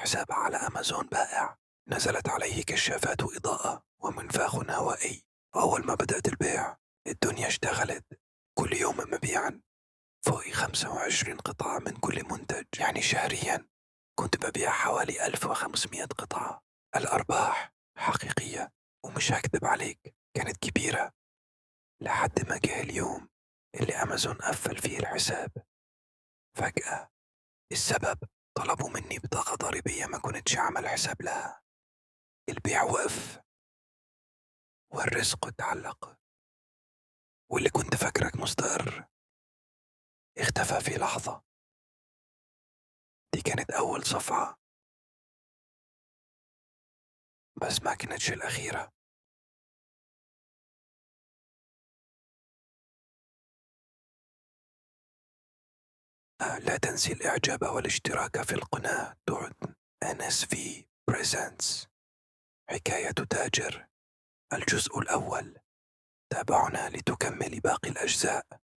حساب على أمازون بائع. نزلت عليه كشافات إضاءة ومنفاخ هوائي. وأول ما بدأت البيع الدنيا اشتغلت. كل يوم مبيعا فوق 25 قطعة من كل منتج، يعني شهريا كنت ببيع حوالي 1500 قطعة. الأرباح حقيقية، ومش هكذب عليك كانت كبيرة، لحد ما جه اليوم اللي أمازون قفل فيه الحساب فجأة. السبب طلبوا مني بطاقة ضريبية ما كنتش عامل حساب لها. البيع وقف والرزق اتعلق، واللي كنت فاكرك مستقر اختفى في لحظة. دي كانت أول صفعة، بس ما كانتش الأخيرة. لا تنسي الإعجاب والاشتراك في القناة. دعم NSV Presents حكاية تاجر الجزء الأول. تابعنا لتكمل باقي الأجزاء.